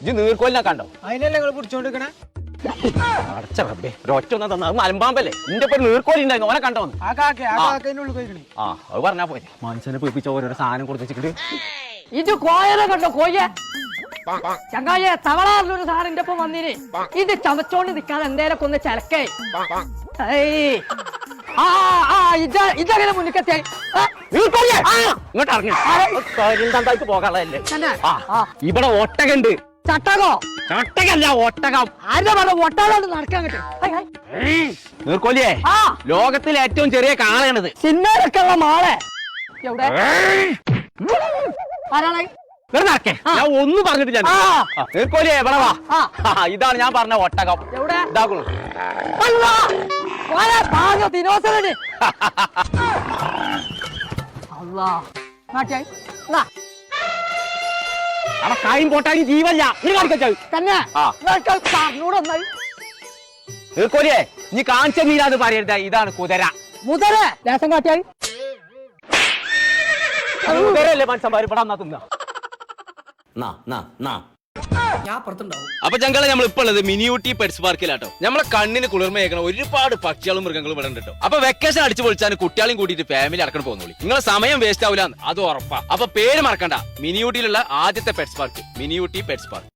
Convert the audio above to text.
ഇജ്ജ് നീർക്കോലിനെ കണ്ടോ? അതിനല്ലേ നിങ്ങൾ പിടിച്ചോണ്ടിരിക്കണേ? അടച്ച റബ്ബേ, ഒരൊറ്റ ഒന്നാ തന്ന മലമ്പാമ്പല്ലേ? നിന്റെ ഇപ്പൊ നീർക്കോലി ഉണ്ടായിരുന്നു, ഓനെ കണ്ടോന്ന്? ആ കാക്കന്റെ ഉള്ളിൽ പോയിക്കണേ. ആ അത് പറഞ്ഞാ പോരെ. മനുഷ്യനെ പേപ്പിച്ച ഓരോരോ സാധനം കൊടുത്തിട്ട് ഇത് കോയനെ കണ്ടോ? കോയ ചങ്ങായെ തവളാറിലൊരു സാറിന്റെ ഒപ്പം വന്നിന്. ഇത് ചമച്ചോണ്ട് നിക്കാതെ എന്തേലൊക്കെ ഒന്ന് ചിലക്കേ. ഇതങ്ങനെ മുന്നിക്കെത്തിയ ഇങ്ങോട്ട് ഇറങ്ങി പോകാനുള്ളതല്ലേ? ഇവിടെ ഒട്ടകുണ്ട്. ചട്ടകോ? ചട്ടകല്ല, ഒട്ടകം. ആരുടെ വേണം ഒട്ടാതെ നടക്കാൻ കിട്ടും? നീർക്കോലിയേ, ലോകത്തിലെ ഏറ്റവും ചെറിയ കാളയാണിത്. സിനിമയിലൊക്കെ ഉള്ള മാളെ എവിടെ? ആരാണ്? ഞാൻ ഒന്നും പറഞ്ഞിട്ടില്ല. നീർക്കോലിയേ ഇവിടെ വാ. ഇതാണ് ഞാൻ പറഞ്ഞ ഒട്ടകം. എവിടെ? ഇതാകുന്നു. ദിനോസരന് അവിടെ കായും പോട്ടാനും ജീവല്ല. നീ കാണിക്കച്ചാ തന്നെ പറഞ്ഞൂടൊന്നായി. നീർക്കോലിയേ, നീ കാണിച്ച നീരാത് പറയരുത്. ഇതാണ് കുതിര. മുതല ദേശം കാട്ടിയായി കുതിരല്ലേ മനുഷ്യന്മാർ ഇവിടെ വന്നാ തിന്നാ. അപ്പൊ ഞങ്ങളെ നമ്മൾ ഇപ്പൊ ഉള്ളത് മിനിയൂട്ടി പെറ്റ്സ് പാർക്കിലാട്ടോ. നമ്മളെ കണ്ണിന് കുളിർമയേക്കണ ഒരുപാട് പക്ഷികളും മൃഗങ്ങളും ഇവിടെ ഉണ്ട് കേട്ടോ. അപ്പൊ വെക്കേഷൻ അടിച്ചു പൊളിച്ചാൽ കുട്ടികളെയും കൂട്ടിയിട്ട് ഫാമിലി അടക്കം പോകുന്നുള്ളൂ. നിങ്ങളെ സമയം വേസ്റ്റ് ആവില്ല, അത് ഉറപ്പാ. അപ്പൊ പേര് മറക്കണ്ട, മിനിയൂട്ടിയിലുള്ള ആദ്യത്തെ പെറ്റ്സ് പാർക്ക് മിനിയൂട്ടി പെറ്റ്സ് പാർക്ക്.